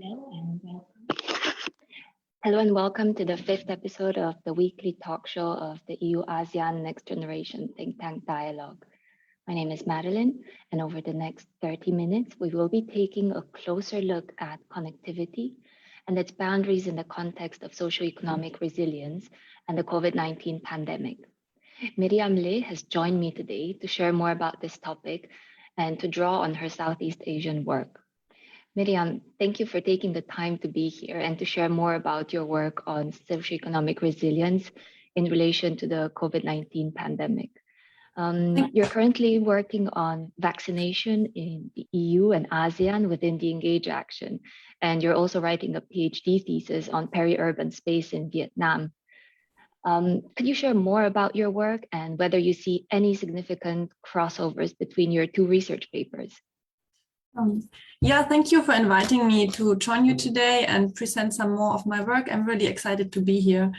Hello and welcome. Hello and welcome to the fifth episode of the weekly talk show of the EU-ASEAN Next Generation Think Tank Dialogue. My name is Madeline, and over the next 30 minutes, we will be taking a closer look at connectivity and its boundaries in the context of socio-economic resilience and the COVID-19 pandemic. Mirjam has joined me today to share more about this topic and to draw on her Southeast Asian work. Mirjam, thank you for taking the time to be here and to share more about your work on socioeconomic resilience in relation to the COVID-19 pandemic. You're currently working on vaccination in the EU and ASEAN within the EANGAGE action, and you're also writing a PhD thesis on peri-urban space in Vietnam. Could you share more about your work and whether you see any significant crossovers between your two research papers? Yeah, thank you for inviting me to join you today and present some more of my work. I'm really excited to be here.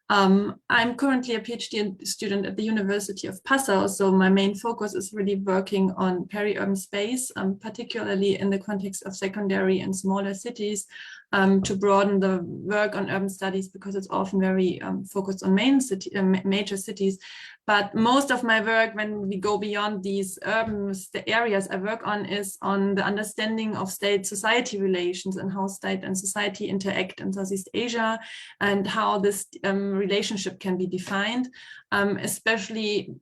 I'm currently a PhD student at the University of Passau, so my main focus is really working on peri-urban space, particularly in the context of secondary and smaller cities, to broaden the work on urban studies because it's often very focused on major cities. But most of my work, when we go beyond these urban areas I work on, is on the understanding of state-society relations and how state and society interact in Southeast Asia and how this relationship can be defined. Especially,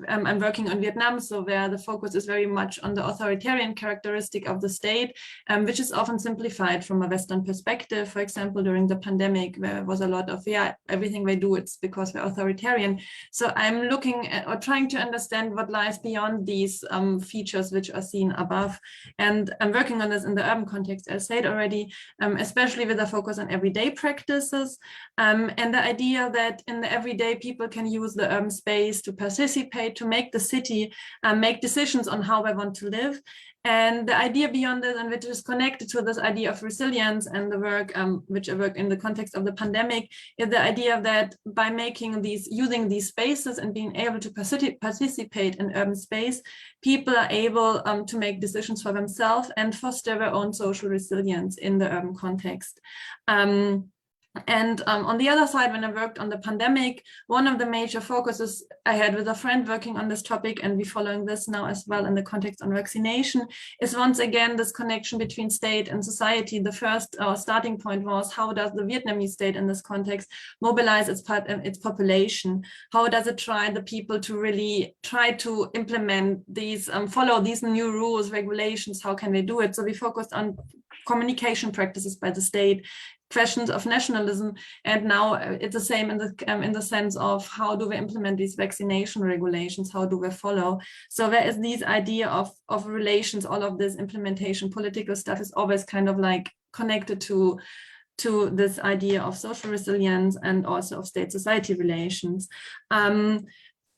I'm working on Vietnam, so where the focus is very much on the authoritarian characteristic of the state, which is often simplified from a Western perspective. For example, during the pandemic, there was a lot of, everything we do, it's because we're authoritarian. So I'm looking at or trying to understand what lies beyond these features which are seen above. And I'm working on this in the urban context, as said already, especially with a focus on everyday practices and the idea that in the everyday people can use the urban space to participate, to make the city, make decisions on how they want to live. And the idea beyond this, and which is connected to this idea of resilience and the work which I work in the context of the pandemic, is the idea that by using these spaces and being able to participate in urban space, people are able to make decisions for themselves and foster their own social resilience in the urban context. And on the other side, when I worked on the pandemic, one of the major focuses I had with a friend working on this topic, and we're following this now as well in the context on vaccination, is once again this connection between state and society. The first starting point was, how does the Vietnamese state in this context mobilize its population? How does it try the people to really try to implement these, follow these new rules, regulations? How can they do it? So we focused on communication practices by the state, questions of nationalism, and now it's the same in the sense of how do we implement these vaccination regulations, how do we follow. So there is this idea of relations, all of this implementation, political stuff is always kind of like connected to this idea of social resilience and also of state-society relations.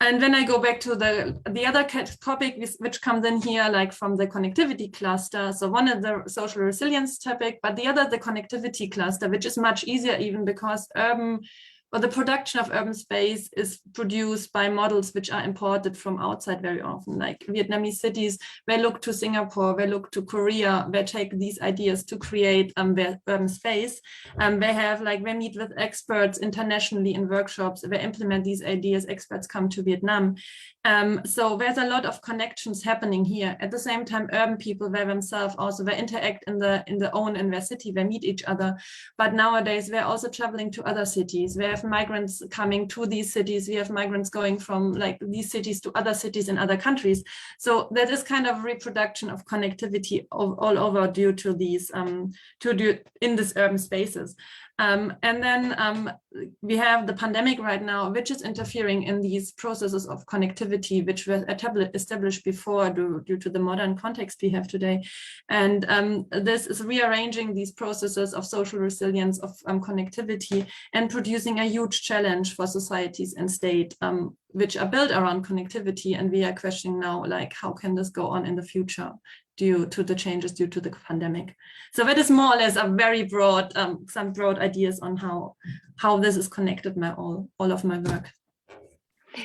And when I go back to the other topic which comes in here, like from the connectivity cluster, so one is the social resilience topic, but the other the connectivity cluster, which is much easier even because the production of urban space is produced by models which are imported from outside very often, like Vietnamese cities. They look to Singapore, they look to Korea, they take these ideas to create their urban space. They meet with experts internationally in workshops, they implement these ideas, experts come to Vietnam. So there's a lot of connections happening here. At the same time, urban people, they themselves also, they interact in their city, they meet each other. But nowadays, they're also traveling to other cities. We have migrants coming to these cities. We have migrants going from like these cities to other cities in other countries. So that is kind of reproduction of connectivity all over due to these, in these urban spaces. And then we have the pandemic right now, which is interfering in these processes of connectivity, which were established before due to the modern context we have today. And this is rearranging these processes of social resilience, of connectivity, and producing a huge challenge for societies and state, which are built around connectivity. And we are questioning now, like, how can this go on in the future due to the changes due to the pandemic? So that is more or less a very broad, some broad ideas on how this is connected, all of my work.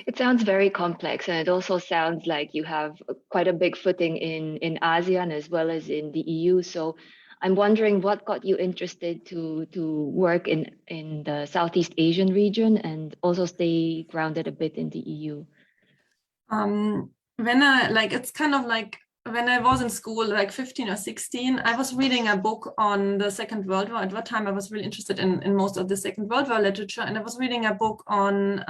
It sounds very complex, and it also sounds like you have quite a big footing in ASEAN as well as in the EU. So I'm wondering what got you interested to work in the Southeast Asian region and also stay grounded a bit in the EU. When I it's kind of like when I was in school, like 15 or 16, I was reading a book on the Second World War. At that time, I was really interested in most of the Second World War literature. And I was reading a book on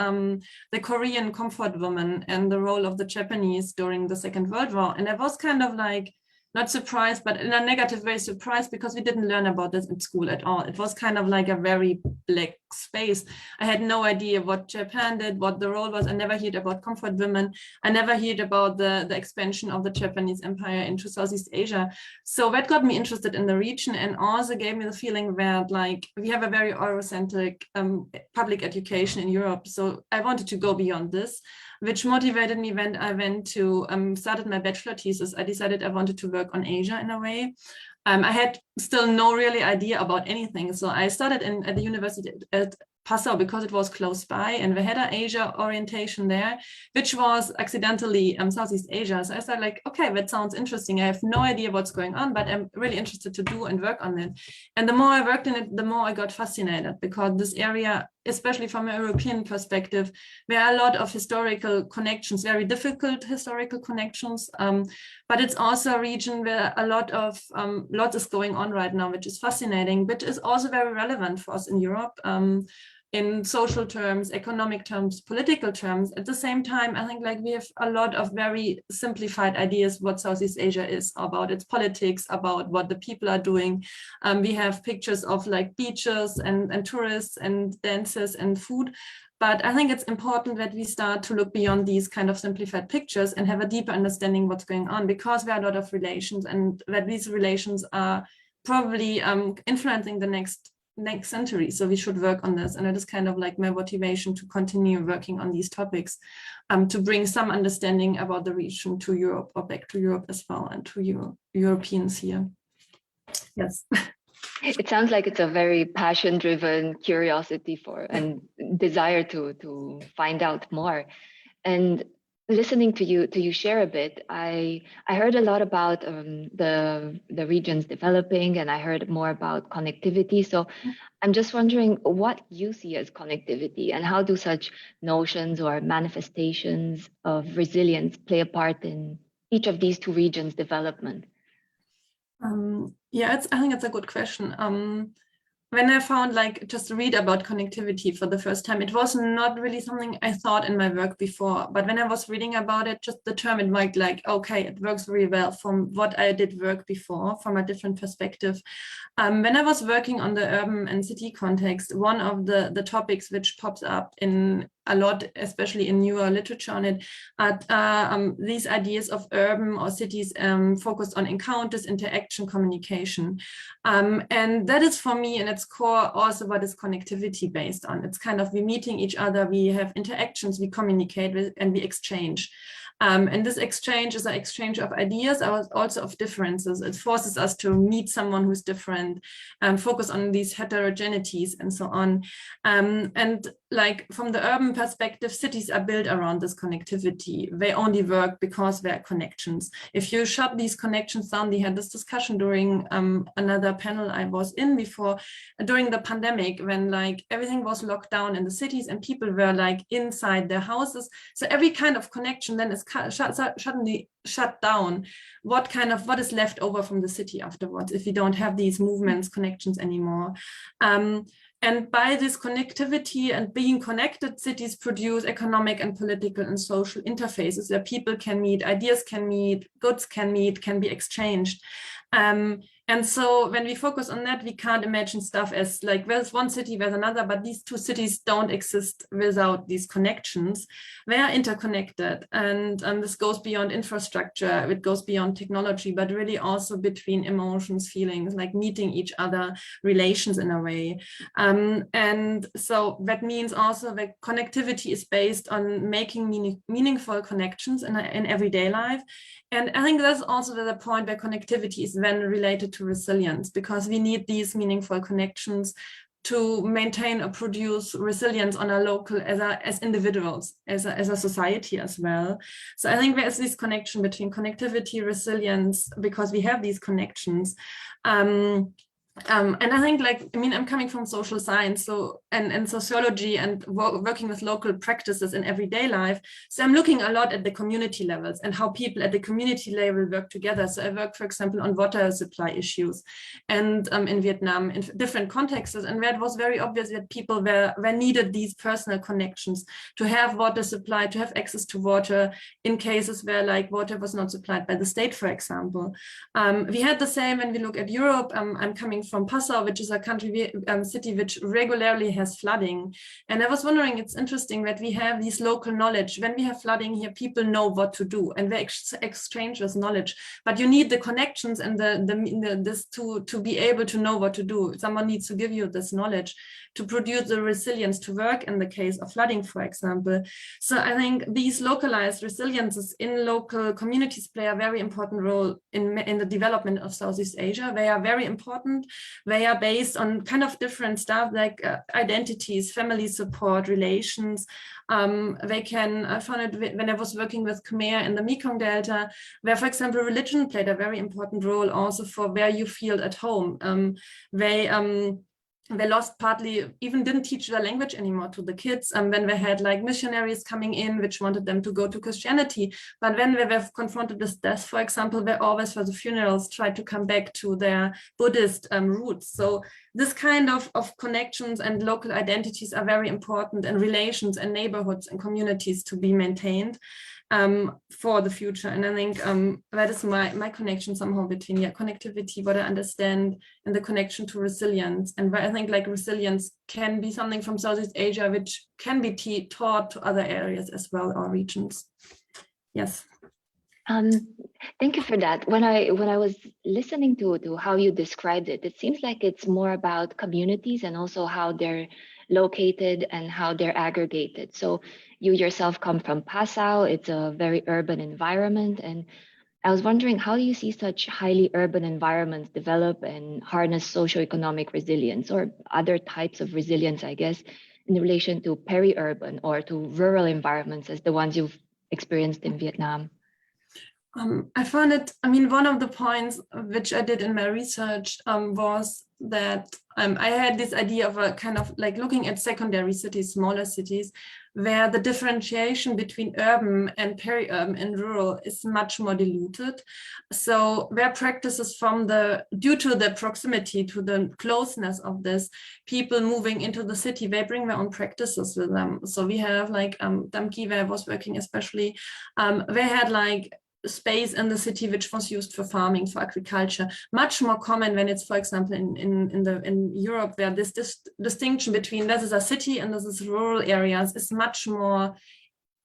the Korean comfort woman and the role of the Japanese during the Second World War. And I was kind of like, not surprised, but in a negative way surprised, because we didn't learn about this in school at all. It was kind of like a very black space. I had no idea what Japan did, what the role was. I never heard about comfort women. I never heard about the expansion of the Japanese empire into Southeast Asia. So that got me interested in the region, and also gave me the feeling that like we have a very Eurocentric public education in Europe. So I wanted to go beyond this, which motivated me when I went to started my bachelor thesis. I decided I wanted to work on Asia in a way. I had still no really idea about anything. So I started at the university at Passau because it was close by, and we had an Asia orientation there, which was accidentally Southeast Asia. So I started like, okay, that sounds interesting. I have no idea what's going on, but I'm really interested to do and work on it. And the more I worked in it, the more I got fascinated, because this area, especially from a European perspective, there are a lot of historical connections, very difficult historical connections, but it's also a region where a lot is going on right now, which is fascinating, but is also very relevant for us in Europe. In social terms, economic terms, political terms. At the same time, I think like we have a lot of very simplified ideas what Southeast Asia is, about its politics, about what the people are doing. We have pictures of like beaches and tourists and dances and food. But I think it's important that we start to look beyond these kind of simplified pictures and have a deeper understanding what's going on, because there are a lot of relations, and that these relations are probably influencing the next century. So we should work on this. And it is kind of like my motivation to continue working on these topics, to bring some understanding about the region to Europe, or back to Europe as well, and to Europeans here. Yes. It sounds like it's a very passion-driven curiosity for and desire to find out more. And listening to you share a bit, I heard a lot about the regions developing, and I heard more about connectivity. So I'm just wondering what you see as connectivity, and how do such notions or manifestations of resilience play a part in each of these two regions' development? Yeah, I think it's a good question. When I found like just to read about connectivity for the first time, it was not really something I thought in my work before. But when I was reading about it, just the term, it might like, okay, it works very well from what I did work before, from a different perspective. When I was working on the urban and city context, one of the topics which pops up in a lot, especially in newer literature on it, are these ideas of urban or cities focused on encounters, interaction, communication. And that is for me in its core also what is connectivity based on. It's kind of we meeting each other, we have interactions, we communicate with, and we exchange. And this exchange is an exchange of ideas, also of differences. It forces us to meet someone who's different, focus on these heterogeneities and so on. And like from the urban perspective, cities are built around this connectivity. They only work because there are connections. If you shut these connections down, we had this discussion during another panel I was in before, during the pandemic, when like everything was locked down in the cities and people were like inside their houses. So every kind of connection then is suddenly shut down. What is left over from the city afterwards if you don't have these movements, connections anymore? And by this connectivity and being connected, cities produce economic and political and social interfaces where people can meet, ideas can meet, goods can meet, can be exchanged. And so when we focus on that, we can't imagine stuff as like, there's one city, there's another, but these two cities don't exist without these connections. They are interconnected. And this goes beyond infrastructure, it goes beyond technology, but really also between emotions, feelings, like meeting each other, relations in a way. And so that means also that connectivity is based on making meaningful connections in everyday life. And I think that's also the point where connectivity is then related to resilience, because we need these meaningful connections to maintain or produce resilience on a local, as individuals, as a society as well. So I think there is this connection between connectivity, resilience, because we have these connections. And I think, like, I mean, I'm coming from social science, so and sociology, and working with local practices in everyday life. So I'm looking a lot at the community levels and how people at the community level work together. So I work, for example, on water supply issues, and in Vietnam, in different contexts, and where it was very obvious that people were needed these personal connections to have water supply, to have access to water in cases where, like, water was not supplied by the state, for example. We had the same when we look at Europe. I'm coming from Passau, which is a country, city which regularly has flooding. And I was wondering, it's interesting that we have this local knowledge. When we have flooding here, people know what to do, and they exchange this knowledge. But you need the connections and this to be able to know what to do. Someone needs to give you this knowledge to produce the resilience to work in the case of flooding, for example. So I think these localized resiliences in local communities play a very important role in the development of Southeast Asia. They are very important. They are based on kind of different stuff, like identities, family support, relations. They can, I found it when I was working with Khmer in the Mekong Delta, where, for example, religion played a very important role also for where you feel at home. They lost partly, even didn't teach their language anymore to the kids when they had, like, missionaries coming in which wanted them to go to Christianity. But when they were confronted with death, for example, they always, for the funerals, tried to come back to their Buddhist roots. So this kind of connections and local identities are very important, and relations and neighborhoods and communities to be maintained for the future. And I think that is my connection somehow between connectivity, what I understand, and the connection to resilience. And where I think, like, resilience can be something from Southeast Asia which can be taught to other areas as well, or regions. Yes. Thank you for that. When I was listening to how you described it, it seems like it's more about communities and also how they're located and how they're aggregated. So you yourself come from Passau. It's a very urban environment. And I was wondering, how do you see such highly urban environments develop and harness socioeconomic resilience, or other types of resilience, I guess, in relation to peri-urban or to rural environments as the ones you've experienced in Vietnam? I found it, I mean, one of the points which I did in my research was that I had this idea of a kind of, like, looking at secondary cities, smaller cities, where the differentiation between urban and peri-urban and rural is much more diluted. So where practices due to the proximity, to the closeness of this, people moving into the city, they bring their own practices with them. So we have, like, Dam Ki, where I was working especially, they had, like, space in the city which was used for farming, for agriculture, much more common when it's, for example, in Europe, where this distinction between this is a city and this is rural areas is much more,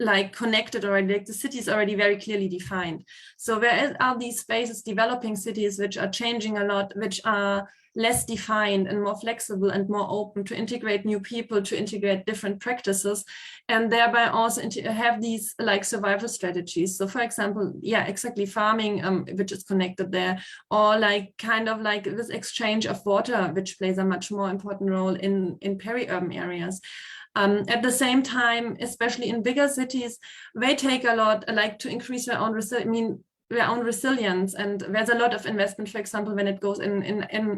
like, connected already. Like, the city is already very clearly defined. So there are these spaces, developing cities, which are changing a lot, which are less defined and more flexible and more open to integrate new people, to integrate different practices, and thereby also have these, like, survival strategies. So, for example, exactly, farming, which is connected there, or, like, kind of like this exchange of water, which plays a much more important role in peri-urban areas. At the same time, especially in bigger cities, they take a lot, like, to increase their own resilience, and there's a lot of investment, for example, when it goes in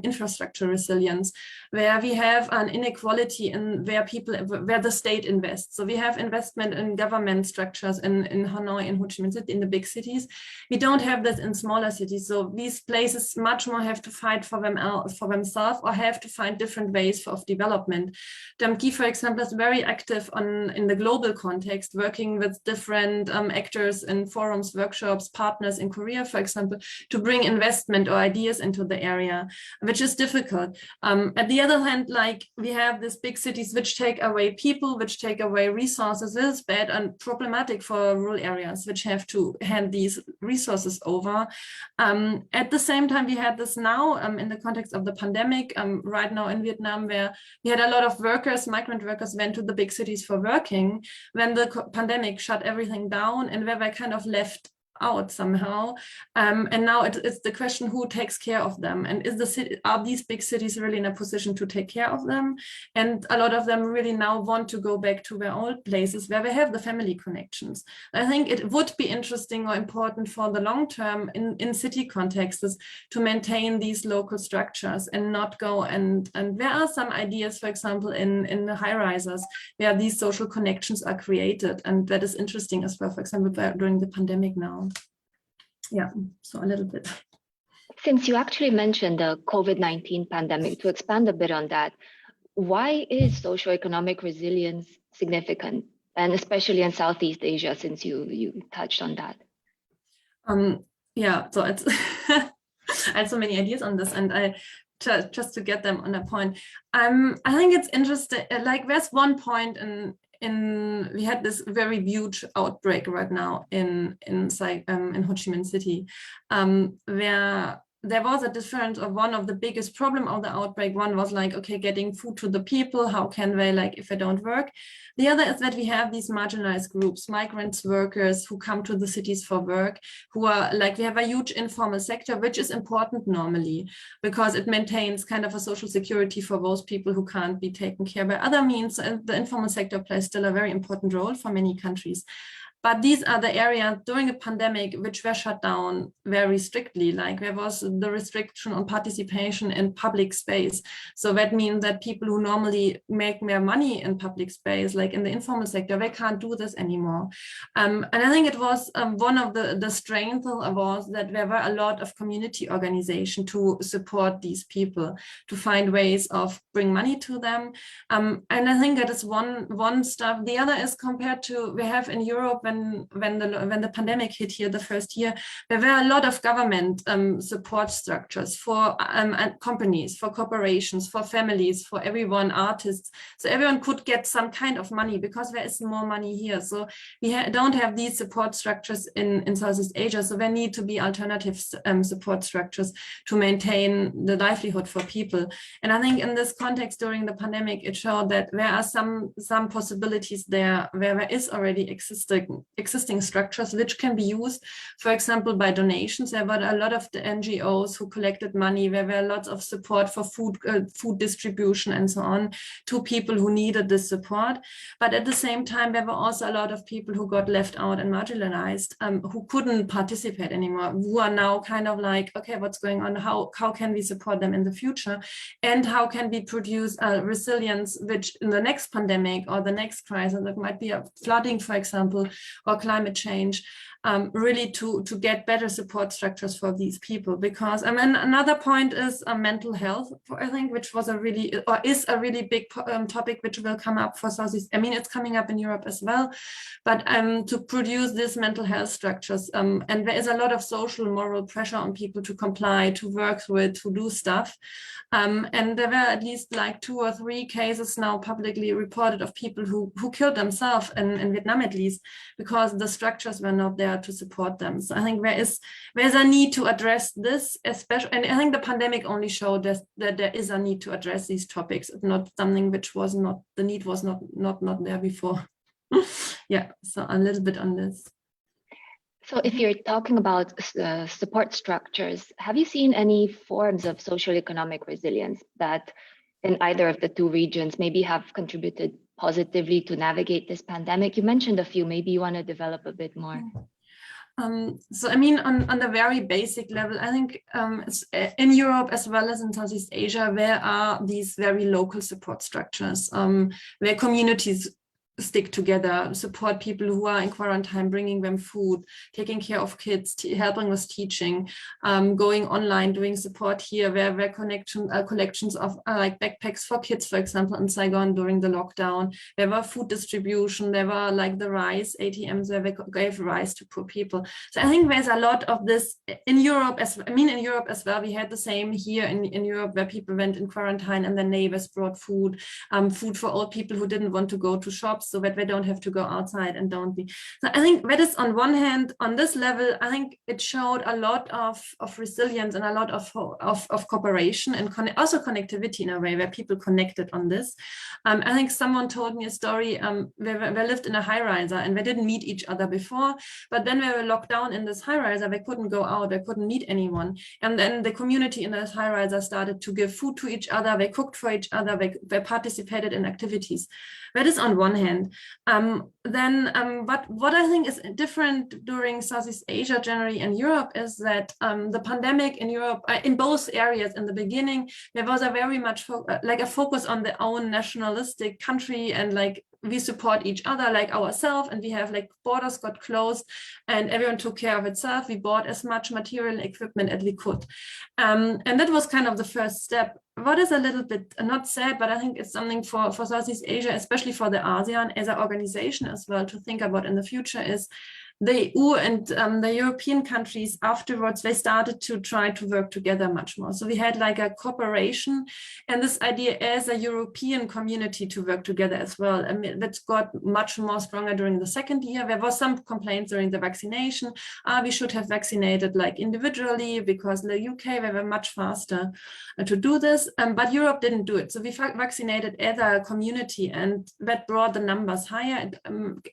infrastructure resilience, where we have an inequality in where the state invests. So we have investment in government structures in Hanoi, in Ho Chi Minh City, in the big cities. We don't have this in smaller cities. So these places much more have to fight for themselves, or have to find different ways of development. Dam Ki, for example, is very active in the global context, working with different actors in forums, workshops, partners in Korea, for example, to bring investment or ideas into the area, which is difficult. At the other hand, like, we have these big cities which take away people, which take away resources. This is bad and problematic for rural areas, which have to hand these resources over. At the same time, we had this now in the context of the pandemic, right now in Vietnam, where we had a lot of migrant workers went to the big cities for working when the pandemic shut everything down, and where they kind of left out somehow. And now it's the question, who takes care of them? And are these big cities really in a position to take care of them? And a lot of them really now want to go back to their old places where they have the family connections. I think it would be interesting or important for the long term in city contexts to maintain these local structures and not go and there are some ideas, for example, in the high rises where these social connections are created, and that is interesting as well, for example, during the pandemic now. Yeah, so a little bit. Since you actually mentioned the COVID-19 pandemic, to expand a bit on that, why is socioeconomic resilience significant, and especially in Southeast Asia, since you touched on that? Yeah, so it's I had so many ideas on this, and I just to get them on a point. I think it's interesting. Like, there's one point we had this very huge outbreak right now in Ho Chi Minh City, where there was a difference of one of the biggest problem of the outbreak. One was like, okay, getting food to the people. How can they, like, if they don't work? The other is that we have these marginalized groups, migrants, workers who come to the cities for work, who are like, we have a huge informal sector, which is important normally because it maintains kind of a social security for those people who can't be taken care by other means. And the informal sector plays still a very important role for many countries. But these are the areas during the pandemic which were shut down very strictly. Like, there was the restriction on participation in public space. So that means that people who normally make more money in public space, like in the informal sector, they can't do this anymore. And I think it was one of the strengths was that there were a lot of community organization to support these people, to find ways of bring money to them. And I think that is one stuff. The other is compared to, we have in Europe, when the pandemic hit here the first year, there were a lot of government support structures for companies, for corporations, for families, for everyone, artists. So everyone could get some kind of money because there is more money here. So we don't have these support structures in Southeast Asia. So there need to be alternative support structures to maintain the livelihood for people. And I think in this context during the pandemic, it showed that there are some possibilities there where there is already existing structures which can be used, for example, by donations. There were a lot of the NGOs who collected money. There were lots of support for food distribution and so on to people who needed this support. But at the same time, there were also a lot of people who got left out and marginalized, who couldn't participate anymore, who are now kind of like, okay, what's going on? How can we support them in the future? And how can we produce a resilience which in the next pandemic or the next crisis, that might be a flooding, for example, or climate change, really to get better support structures for these people. Because I mean, another point is mental health, I think, which was is a really big topic which will come up for Southeast. I mean, it's coming up in Europe as well, but to produce these mental health structures, and there is a lot of social moral pressure on people to comply, to work through it, to do stuff. And there were at least like 2 or 3 cases now publicly reported of people who killed themselves in Vietnam, at least, because the structures were not there to support them. So I think there's a need to address this, especially, and I think the pandemic only showed that there is a need to address these topics. It's not something which was not, the need was not there before. Yeah, so a little bit on this. So if you're talking about support structures, have you seen any forms of social economic resilience that in either of the 2 regions maybe have contributed positively to navigate this pandemic? You mentioned a few, maybe you want to develop a bit more. So I mean, on the very basic level, I think in Europe as well as in Southeast Asia, there are these very local support structures where communities stick together, support people who are in quarantine, bringing them food, taking care of kids, helping with teaching, going online, doing support here, where collections of like backpacks for kids, for example, in Saigon during the lockdown. There were food distribution, there were like the rice ATMs where they gave rice to poor people. So I think there's a lot of this in Europe in Europe as well. We had the same here in Europe, where people went in quarantine and their neighbors brought food, food for old people who didn't want to go to shops. shops so that they don't have to go outside and don't be. So I think that is on one hand, on this level, I think it showed a lot of resilience and a lot of cooperation and also connectivity in a way where people connected on this. I think someone told me a story where they lived in a high-riser and they didn't meet each other before, but then they were locked down in this high-riser, they couldn't go out, they couldn't meet anyone. And then the community in this high-riser started to give food to each other, they cooked for each other, they participated in activities. That is on one hand. But what I think is different during Southeast Asia generally and Europe is that the pandemic in Europe, in both areas in the beginning, there was a very much like a focus on the own nationalistic country and like we support each other like ourselves, and we have like borders got closed and everyone took care of itself. We bought as much material and equipment as we could. And that was kind of the first step. What is a little bit not sad, but I think it's something for Southeast Asia, especially for the ASEAN as an organization as well to think about in the future is the EU and the European countries afterwards, they started to try to work together much more. So we had like a cooperation and this idea as a European community to work together as well. I mean, that got much more stronger during the second year. There was some complaints during the vaccination. We should have vaccinated like individually because the UK, they were much faster to do this, but Europe didn't do it. So we vaccinated as a community and that brought the numbers higher.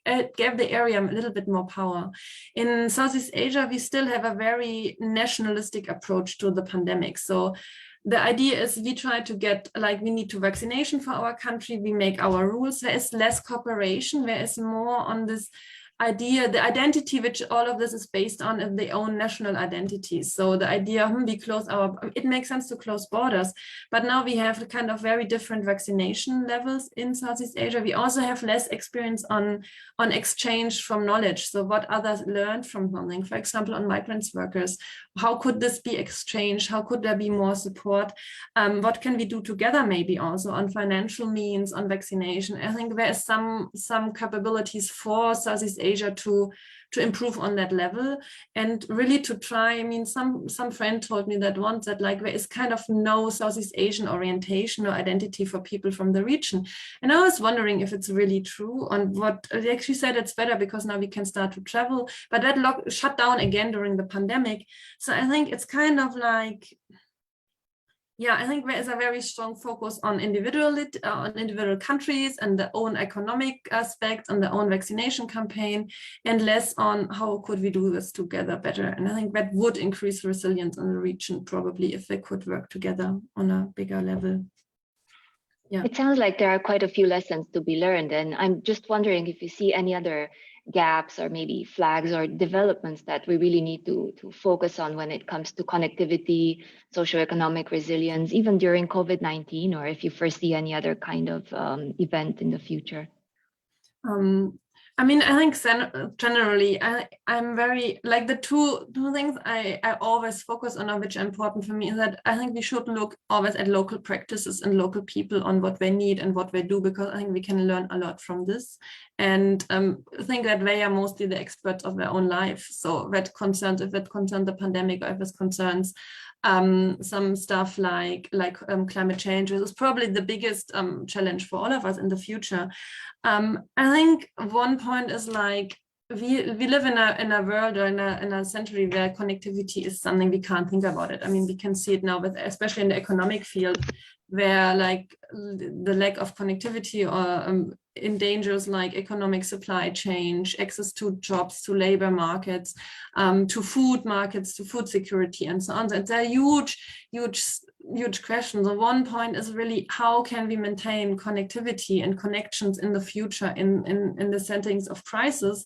It gave the area a little bit more power. In Southeast Asia, we still have a very nationalistic approach to the pandemic. So the idea is we try to get, like, we need to vaccination for our country, we make our rules. There is less cooperation, there is more on this idea, the identity which all of this is based on is the own national identities. So the idea, we close it makes sense to close borders, but now we have kind of very different vaccination levels in Southeast Asia. We also have less experience on exchange from knowledge. So what others learned from something, for example, on migrants workers, how could this be exchanged? How could there be more support? What can we do together maybe also on financial means, on vaccination? I think there is some capabilities for Southeast Asia to improve on that level and really to try. I mean, some friend told me that once that like there is kind of no Southeast Asian orientation or identity for people from the region. And I was wondering if it's really true. On what they actually said, it's better because now we can start to travel, but that shut down again during the pandemic. So I think it's kind of like, yeah, I think there is a very strong focus on individual countries and their own economic aspects and their own vaccination campaign, and less on how could we do this together better. And I think that would increase resilience in the region probably if they could work together on a bigger level. Yeah. It sounds like there are quite a few lessons to be learned, and I'm just wondering if you see any other gaps or maybe flags or developments that we really need to focus on when it comes to connectivity, socioeconomic resilience, even during COVID-19, or if you foresee any other kind of event in the future. I mean, I think generally, I'm very, like the two things I always focus on, which are important for me, is that I think we should look always at local practices and local people on what they need and what they do, because I think we can learn a lot from this. And I think that they are mostly the experts of their own life. So that concerns, if that concerns the pandemic, or if it concerns some stuff like climate change, which is probably the biggest challenge for all of us in the future. I think one point is like we live in a world or in a century where connectivity is something we can't think about it. I mean, we can see it now, but especially in the economic field, where like the lack of connectivity or endangers like economic supply chain, access to jobs, to labor markets, to food markets, to food security, and so on. So it's a huge question. So one point is really how can we maintain connectivity and connections in the future in the settings of crisis?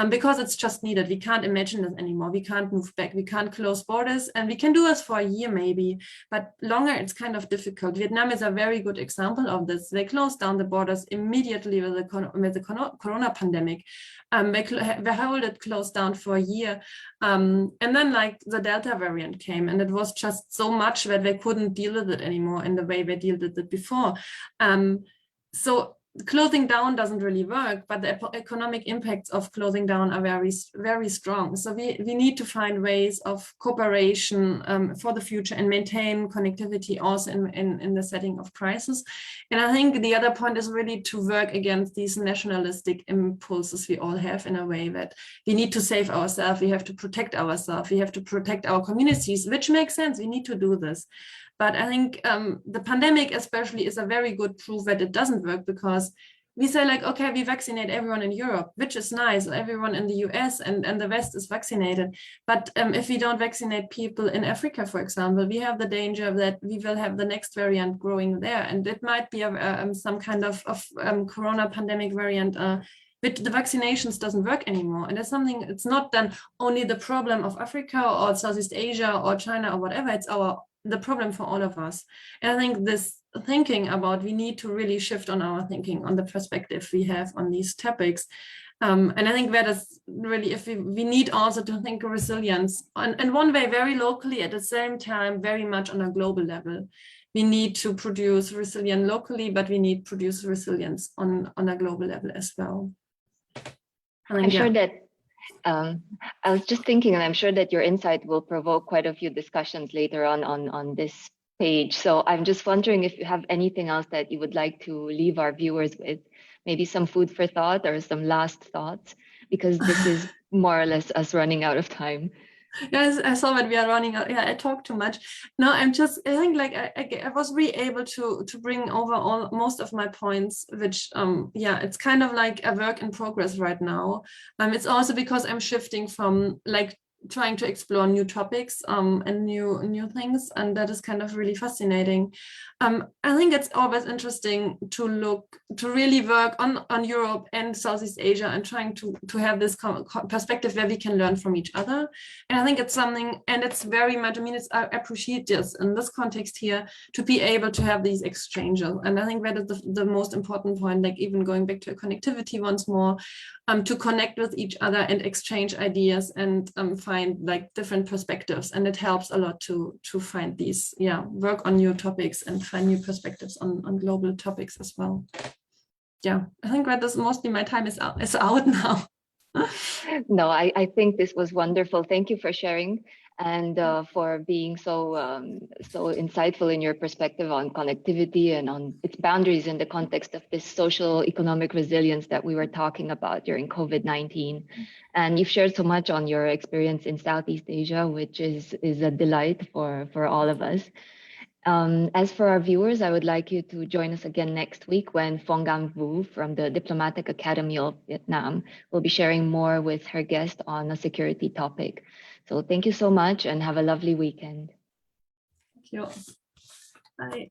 Because it's just needed. We can't imagine this anymore. We can't move back. We can't close borders, and we can do this for a year maybe, but longer it's kind of difficult. Vietnam is a very good example of this. They closed down the borders immediately with the corona pandemic. They held it closed down for a year, and then like the Delta variant came, and it was just so much that they couldn't deal with it anymore in the way they dealt with it before. So closing down doesn't really work, but the economic impacts of closing down are very, very strong. So we need to find ways of cooperation for the future and maintain connectivity also in the setting of crisis. And I think the other point is really to work against these nationalistic impulses we all have, in a way that we need to save ourselves, we have to protect ourselves, we have to protect our communities, which makes sense, we need to do this. But I think the pandemic especially is a very good proof that it doesn't work, because we say like, okay, we vaccinate everyone in Europe, which is nice, everyone in the US and the West is vaccinated. But if we don't vaccinate people in Africa, for example, we have the danger that we will have the next variant growing there. And it might be some kind of corona pandemic variant but the vaccinations doesn't work anymore. And it's something, it's not then only the problem of Africa or Southeast Asia or China or whatever, it's the problem for all of us. And I think this thinking about, we need to really shift on our thinking, on the perspective we have on these topics. And I think that is really, if we need also to think of resilience and one way very locally, at the same time, very much on a global level. We need to produce resilience locally, but we need to produce resilience on a global level as well. I'm sure that I was just thinking, and I'm sure that your insight will provoke quite a few discussions later on this page. So I'm just wondering if you have anything else that you would like to leave our viewers with, maybe some food for thought or some last thoughts, because this is more or less us running out of time. Yes, I saw that we are running out. Yeah, I talk too much. No, I think like I was really able to bring over most of my points, which yeah, it's kind of like a work in progress right now. It's also because I'm shifting from like trying to explore new topics and new things, and that is kind of really fascinating. I think it's always interesting to really work on Europe and Southeast Asia and trying to have this perspective where we can learn from each other. And I think it's something, and it's very much, I mean, I appreciate this in this context here, to be able to have these exchanges. And I think that is the most important point, like even going back to connectivity once more, to connect with each other and exchange ideas and find like different perspectives. And it helps a lot to find these, yeah, work on new topics and find new perspectives on global topics as well. Yeah, I think that is mostly my time is out now. No, I think this was wonderful. Thank you for sharing and for being so insightful in your perspective on connectivity and on its boundaries in the context of this social economic resilience that we were talking about during COVID-19. And you've shared so much on your experience in Southeast Asia, which is a delight for all of us. As for our viewers, I would like you to join us again next week when Phong Ngam Vu from the Diplomatic Academy of Vietnam will be sharing more with her guest on a security topic. So thank you so much and have a lovely weekend. Thank you. Bye.